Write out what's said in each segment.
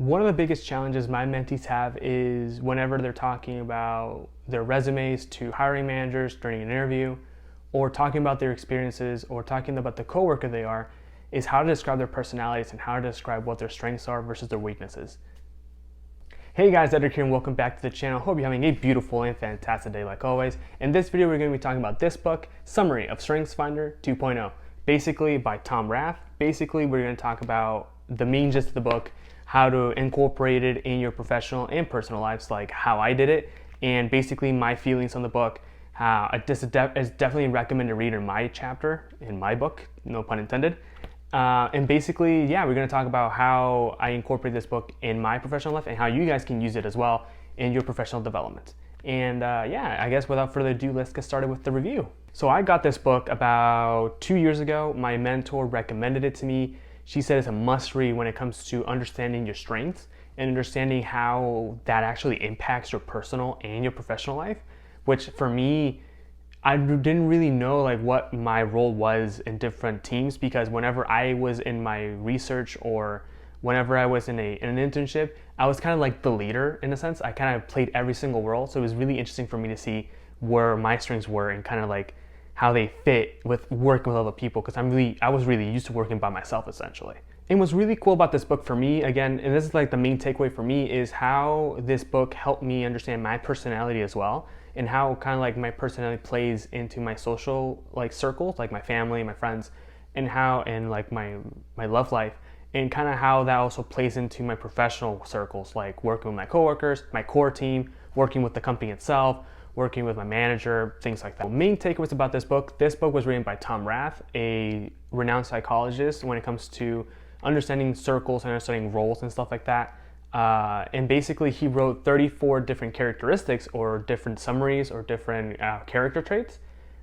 One of the biggest challenges my mentees have is whenever they're talking about their resumes to hiring managers during an interview, or talking about their experiences, or talking about the coworker they are, is how to describe their personalities and how to describe what their strengths are versus their weaknesses. Hey guys, Edgar here and welcome back to the channel. Hope you're having a beautiful and fantastic day like always. In this video, we're going to be talking about this book, Summary of StrengthsFinder 2.0, basically by Tom Rath. Basically, we're going to talk about the main gist of the book, how to incorporate it in your professional and personal lives, like how I did it, and basically my feelings on the book. This is definitely recommended read in my chapter, in my book, no pun intended. And basically, yeah, we're going to talk about how I incorporate this book in my professional life and how you guys can use it as well in your professional development. And yeah, I guess without further ado, let's get started with the review. So I got this book about 2 years ago. My mentor recommended it to me. She said it's a must read when it comes to understanding your strengths and understanding how that actually impacts your personal and your professional life, which for me, I didn't really know like what my role was in different teams, because whenever I was in my research or whenever I was in an internship, I was kind of like the leader in a sense. I kind of played every single role. So it was really interesting for me to see where my strengths were and kind of like how they fit with working with other people, because I was really used to working by myself essentially. And what's really cool about this book for me, again, and this is like the main takeaway for me, is how this book helped me understand my personality as well, and how kind of like my personality plays into my social like circles, like my family, my friends, and how and like my love life, and kind of how that also plays into my professional circles, like working with my coworkers, my core team, working with the company itself, working with my manager, things like that. The main takeaways about this book was written by Tom Rath, a renowned psychologist when it comes to understanding circles and understanding roles and stuff like that. And basically he wrote 34 different characteristics or different summaries or different character traits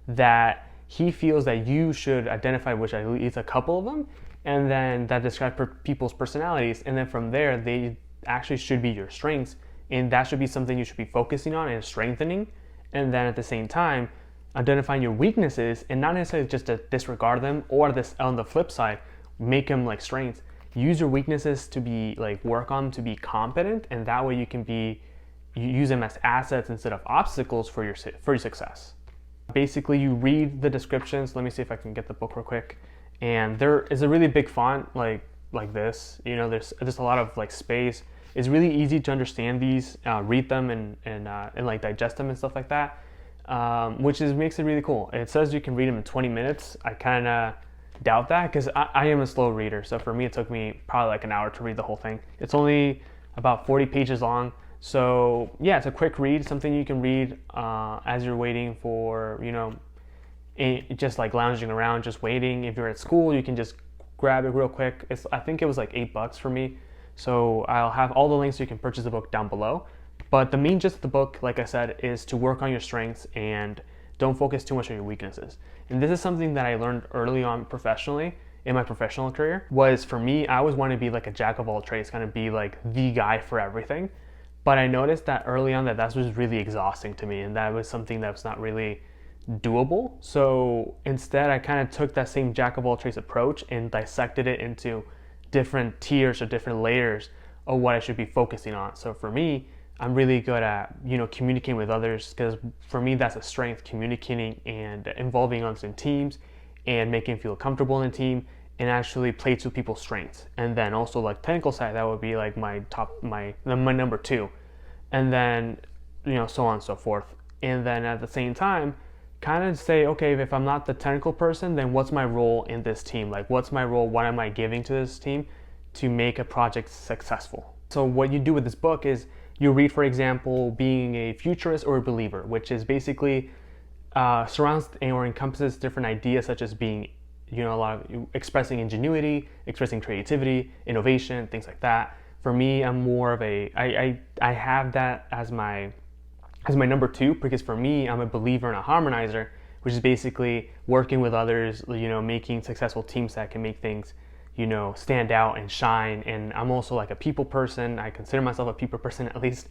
that he feels that you should identify, which at least a couple of them, and then that describe people's personalities. And then from there, they actually should be your strengths, and that should be something you should be focusing on and strengthening. And then at the same time, identifying your weaknesses and not necessarily just to disregard them, or this on the flip side, make them like strengths. Use your weaknesses to be like work on to be competent, and that way you use them as assets instead of obstacles for your success. Basically, you read the descriptions. Let me see if I can get the book real quick. And there is a really big font like this. You know, there's just a lot of like space. It's really easy to understand these, read them and like digest them and stuff like that, which makes it really cool. It says you can read them in 20 minutes. I kind of doubt that, because I am a slow reader. So for me, it took me probably like an hour to read the whole thing. It's only about 40 pages long. So yeah, it's a quick read, something you can read as you're waiting for, you know, just like lounging around, just waiting. If you're at school, you can just grab it real quick. I think it was like $8 for me. So I'll have all the links so you can purchase the book down below. But the main gist of the book, like I said, is to work on your strengths and don't focus too much on your weaknesses. And this is something that I learned early on professionally, in my professional career, was for me, I always wanted to be like a jack of all trades, kind of be like the guy for everything. But I noticed that early on that was really exhausting to me, and that was something that was not really doable. So instead, I kind of took that same jack of all trades approach and dissected it into different tiers or different layers of what I should be focusing on. So for me, I'm really good at, you know, communicating with others, because for me, that's a strength, communicating and involving others in teams and making them feel comfortable in a team and actually play to people's strengths. And then also like technical side, that would be like my number 2. And then, you know, so on and so forth. And then at the same time, kind of say, okay, if I'm not the technical person, then what's my role in this team? Like, what's my role? What am I giving to this team to make a project successful? So what you do with this book is you read, for example, being a futurist or a believer, which is basically surrounds or encompasses different ideas, such as being, you know, a lot of expressing ingenuity, expressing creativity, innovation, things like that. For me, I'm more of I have that as my number 2, because for me, I'm a believer and a harmonizer, which is basically working with others, you know, making successful teams that can make things, you know, stand out and shine. And I'm also like a people person. I consider myself a people person at least.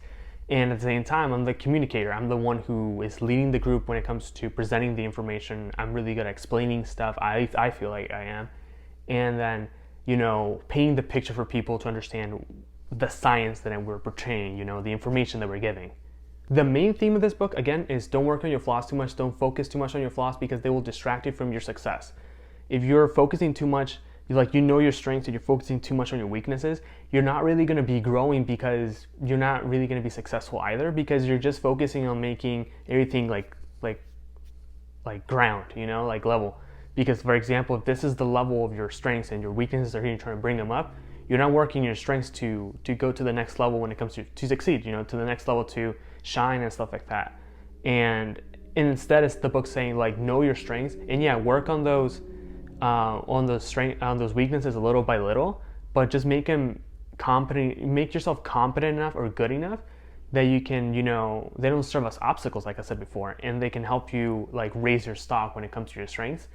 And at the same time, I'm the communicator. I'm the one who is leading the group when it comes to presenting the information. I'm really good at explaining stuff. I feel like I am. And then, you know, painting the picture for people to understand the science that we're portraying, the information that we're giving. The main theme of this book, again, is don't work on your flaws too much. Don't focus too much on your flaws because they will distract you from your success. If you're focusing too much, your strengths and you're focusing too much on your weaknesses, you're not really going to be growing because you're not really going to be successful either, because you're just focusing on making everything like ground, like level. Because for example, if this is the level of your strengths and your weaknesses are here, you're trying to bring them up, you're not working your strengths to go to the next level when it comes to succeed, to the next level to shine and stuff like that. And instead, it's the book saying like know your strengths and work on those weaknesses a little by little, but just make yourself competent enough or good enough that you can, they don't serve as obstacles, like I said before, and they can help you like raise your stock when it comes to your strengths.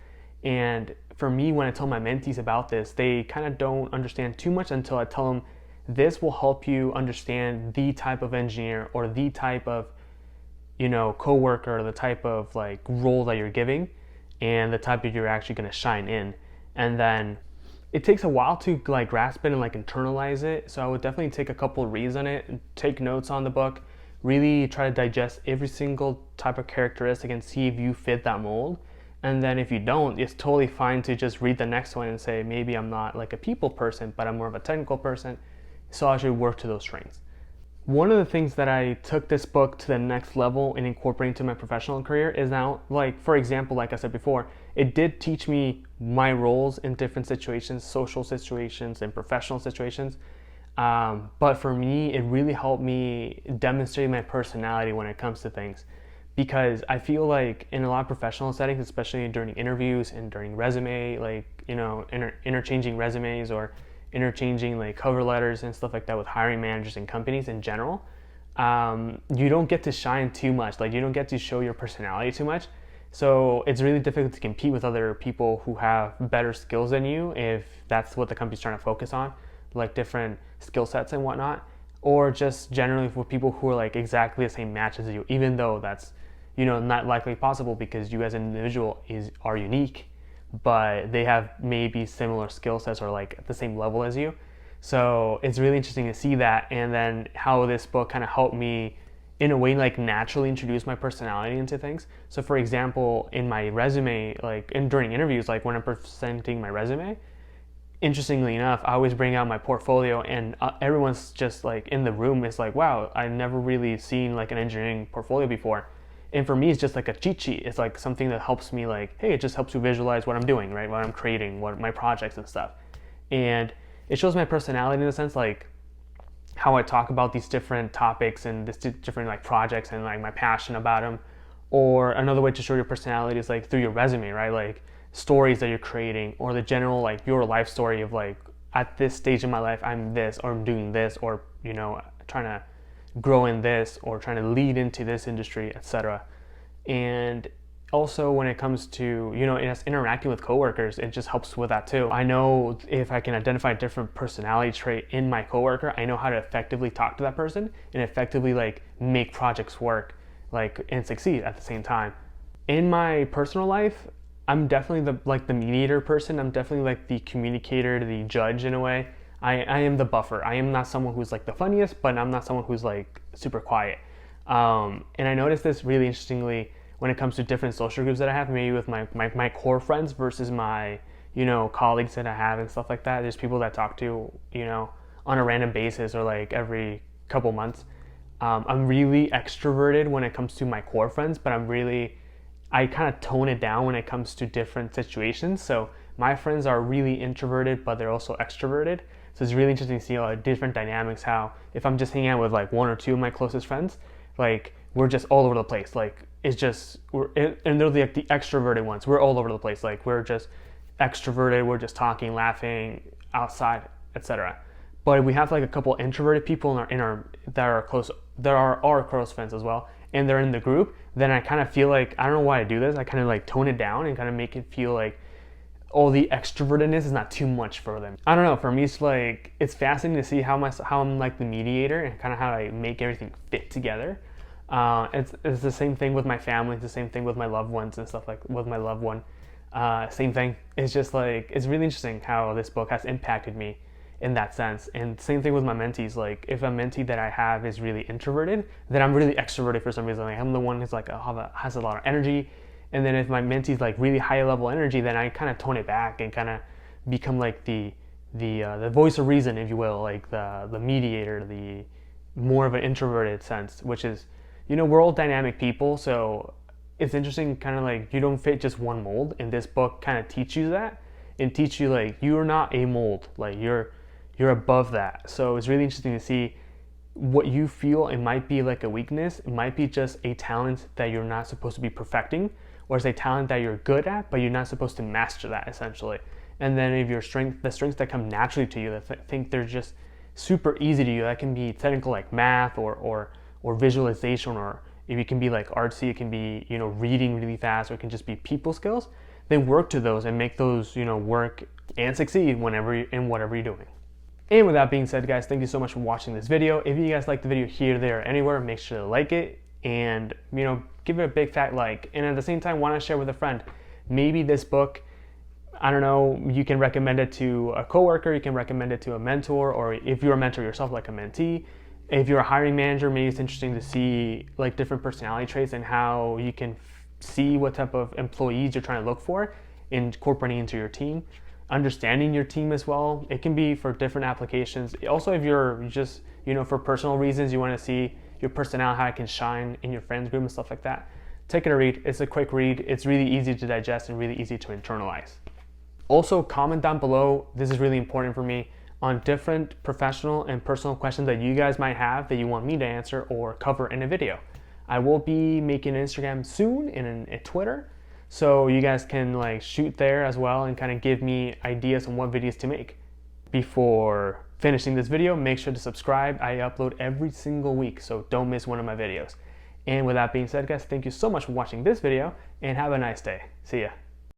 And for me, when I tell my mentees about this, they kind of don't understand too much until I tell them this will help you understand the type of engineer or the type of, coworker, or the type of like role that you're giving and the type that you're actually going to shine in. And then it takes a while to like grasp it and like internalize it. So I would definitely take a couple of reads on it, take notes on the book, really try to digest every single type of characteristic and see if you fit that mold. And then if you don't, it's totally fine to just read the next one and say, maybe I'm not like a people person, but I'm more of a technical person, so I should work to those strengths. One of the things that I took this book to the next level in incorporating to my professional career is now, like, for example, like I said before, it did teach me my roles in different situations, social situations and professional situations. But for me, it really helped me demonstrate my personality when it comes to things. Because I feel like in a lot of professional settings, especially during interviews and during resume, like, interchanging resumes or interchanging like cover letters and stuff like that with hiring managers and companies in general, you don't get to shine too much. Like, you don't get to show your personality too much. So it's really difficult to compete with other people who have better skills than you if that's what the company's trying to focus on, like different skill sets and whatnot, or just generally for people who are like exactly the same match as you, even though that's not likely possible because you as an individual are unique, but they have maybe similar skill sets or like at the same level as you. So it's really interesting to see that, and then how this book kind of helped me in a way like naturally introduce my personality into things. So for example, in my resume, like during interviews, like when I'm presenting my resume, interestingly enough, I always bring out my portfolio, and everyone's just like in the room is like, wow, I've never really seen like an engineering portfolio before. And for me, it's just like a cheat sheet. It's like something that helps me, like, hey, it just helps you visualize what I'm doing, right? What I'm creating, what my projects and stuff. And it shows my personality in a sense, like how I talk about these different topics and this different like projects and like my passion about them. Or another way to show your personality is like through your resume, right? Like stories that you're creating, or the general like your life story of like, at this stage in my life, I'm this, or I'm doing this, or trying to grow in this, or trying to lead into this industry, etc. And also when it comes to interacting with coworkers, it just helps with that too. I know if I can identify a different personality trait in my coworker, I know how to effectively talk to that person and effectively like make projects work like and succeed at the same time. In my personal life, I'm definitely the mediator person. I'm definitely like the communicator, the judge in a way. I am the buffer. I am not someone who's like the funniest, but I'm not someone who's like super quiet. And I noticed this really interestingly when it comes to different social groups that I have, maybe with my core friends versus my, colleagues that I have and stuff like that. There's people that I talk to, on a random basis or like every couple months. I'm really extroverted when it comes to my core friends, but I kind of tone it down when it comes to different situations. So my friends are really introverted, but they're also extroverted. So it's really interesting to see all the different dynamics, how if I'm just hanging out with like one or two of my closest friends, like we're just all over the place. Like it's just, and they're like the extroverted ones. We're all over the place. Like we're just extroverted. We're just talking, laughing outside, etc. But if we have like a couple introverted people that are our close friends as well, and they're in the group, then I kind of feel like, I don't know why I do this. I kind of like tone it down and kind of make it feel like all the extrovertedness is not too much for them. I don't know, for me it's like, it's fascinating to see how I'm like the mediator and kind of how I make everything fit together. It's the same thing with my family, it's the same thing with my loved ones and stuff, like with my loved one. Same thing. It's just like, it's really interesting how this book has impacted me in that sense. And same thing with my mentees. Like if a mentee that I have is really introverted, then I'm really extroverted for some reason. Like I'm the one who's like has a lot of energy. And then if my mentee's like really high level energy, then I kind of tone it back and kind of become like the voice of reason, if you will, like the mediator, the more of an introverted sense, which is, you know, we're all dynamic people, so it's interesting, kind of like you don't fit just one mold, and this book kind of teaches you that and teach you like you're not a mold, like you're above that. So it's really interesting to see what you feel it might be like a weakness. It might be just a talent that you're not supposed to be perfecting, or it's a talent that you're good at but you're not supposed to master that, essentially. And then if your strength, the strengths that come naturally to you, that think they're just super easy to you, that can be technical like math or visualization, or if it can be like artsy, it can be, you know, reading really fast, or it can just be people skills. Then work to those and make those, you know, work and succeed whenever in whatever you're doing. And with that being said, guys, thank you so much for watching this video. If you guys like the video here, there, or anywhere, make sure to like it and, you know, give it a big fat like. And at the same time, why not share with a friend? Maybe this book, I don't know, you can recommend it to a coworker, you can recommend it to a mentor, or if you're a mentor yourself, like a mentee. If you're a hiring manager, maybe it's interesting to see like different personality traits and how you can see what type of employees you're trying to look for, incorporating into your team. Understanding your team as well. It can be for different applications. Also, if you're just, you know, for personal reasons, you want to see your personality, how it can shine in your friends group and stuff like that. Take it a read. It's a quick read. It's really easy to digest and really easy to internalize. Also, comment down below, this is really important for me, on different professional and personal questions that you guys might have that you want me to answer or cover in a video. I will be making an Instagram soon and a Twitter, so you guys can like shoot there as well and kind of give me ideas on what videos to make. Before finishing this video, make sure to subscribe. I upload every single week, so don't miss one of my videos. And with that being said, guys, thank you so much for watching this video and have a nice day. See ya.